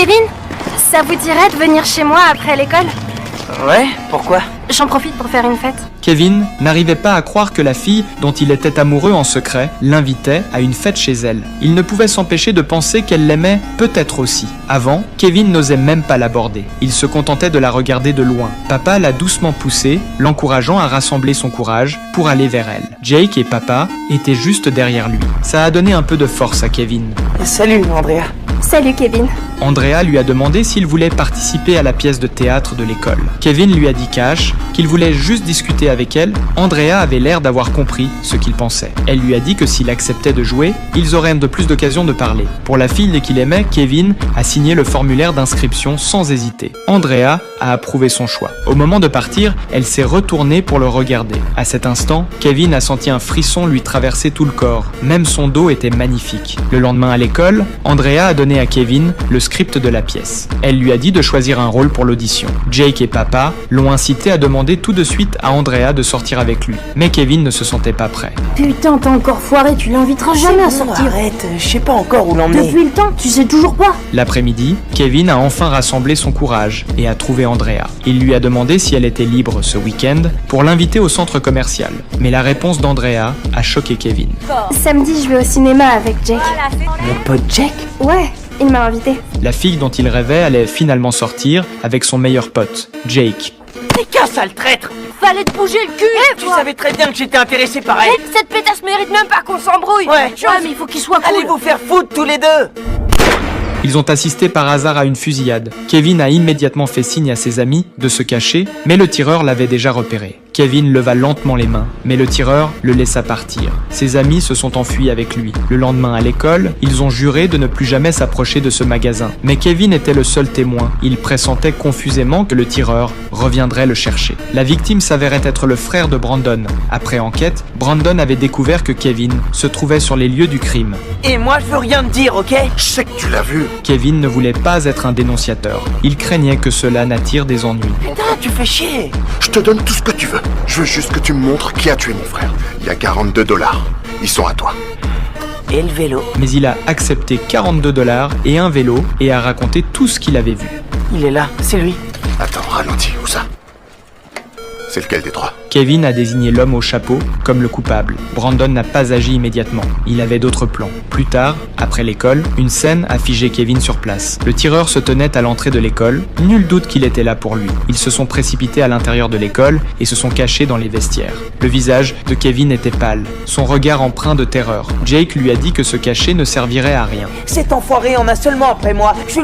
Kevin, ça vous dirait de venir chez moi après l'école? Ouais, pourquoi? J'en profite pour faire une fête. Kevin n'arrivait pas à croire que la fille dont il était amoureux en secret l'invitait à une fête chez elle. Il ne pouvait s'empêcher de penser qu'elle l'aimait peut-être aussi. Avant, Kevin n'osait même pas l'aborder. Il se contentait de la regarder de loin. Papa l'a doucement poussée, l'encourageant à rassembler son courage pour aller vers elle. Jake et papa étaient juste derrière lui. Ça a donné un peu de force à Kevin. Salut, Andrea. Salut Kevin. Andrea lui a demandé s'il voulait participer à la pièce de théâtre de l'école. Kevin lui a dit cash qu'il voulait juste discuter avec elle. Andrea avait l'air d'avoir compris ce qu'il pensait. Elle lui a dit que s'il acceptait de jouer, ils auraient de plus d'occasions de parler. Pour la fille qu'il aimait, Kevin a signé le formulaire d'inscription sans hésiter. Andrea a approuvé son choix. Au moment de partir, elle s'est retournée pour le regarder. À cet instant, Kevin a senti un frisson lui traverser tout le corps. Même son dos était magnifique. Le lendemain à l'école, Andrea a donné à Kevin le script de la pièce. Elle lui a dit de choisir un rôle pour l'audition. Jake et papa l'ont incité à demander tout de suite à Andrea de sortir avec lui. Mais Kevin ne se sentait pas prêt. Putain, t'as encore foiré, tu l'inviteras jamais à sortir. Arrête, je sais pas encore où l'emmener. Depuis le temps, tu sais toujours pas. L'après-midi, Kevin a enfin rassemblé son courage et a trouvé Andrea. Il lui a demandé si elle était libre ce week-end pour l'inviter au centre commercial. Mais la réponse d'Andrea a choqué Kevin. Samedi, je vais au cinéma avec Jake. Mon pote Jack? Ouais, il m'a invité. La fille dont il rêvait allait finalement sortir avec son meilleur pote, Jake. T'es qu'un sale traître! Fallait te bouger le cul. Tu savais très bien que j'étais intéressé par elle! Cette pétasse mérite même pas qu'on s'embrouille. Ouais. Mais il faut qu'il soit cool. Allez vous faire foutre tous les deux! Ils ont assisté par hasard à une fusillade. Kevin a immédiatement fait signe à ses amis de se cacher, mais le tireur l'avait déjà repéré. Kevin leva lentement les mains, mais le tireur le laissa partir. Ses amis se sont enfuis avec lui. Le lendemain à l'école, ils ont juré de ne plus jamais s'approcher de ce magasin. Mais Kevin était le seul témoin. Il pressentait confusément que le tireur reviendrait le chercher. La victime s'avérait être le frère de Brandon. Après enquête, Brandon avait découvert que Kevin se trouvait sur les lieux du crime. Et moi je veux rien te dire, ok? Je sais que tu l'as vu. Kevin ne voulait pas être un dénonciateur. Il craignait que cela n'attire des ennuis. Putain, tu fais chier! Je te donne tout ce que tu veux. Je veux juste que tu me montres qui a tué mon frère. Il y a 42 $. Ils sont à toi. Et le vélo? Mais il a accepté 42 $ et un vélo et a raconté tout ce qu'il avait vu. Il est là, c'est lui. Attends, ralentis, où ça? C'est lequel des trois? Kevin a désigné l'homme au chapeau comme le coupable. Brandon n'a pas agi immédiatement. Il avait d'autres plans. Plus tard, après l'école, une scène a figé Kevin sur place. Le tireur se tenait à l'entrée de l'école. Nul doute qu'il était là pour lui. Ils se sont précipités à l'intérieur de l'école et se sont cachés dans les vestiaires. Le visage de Kevin était pâle, son regard empreint de terreur. Jake lui a dit que se cacher ne servirait à rien. Cet enfoiré en a seulement après moi. Je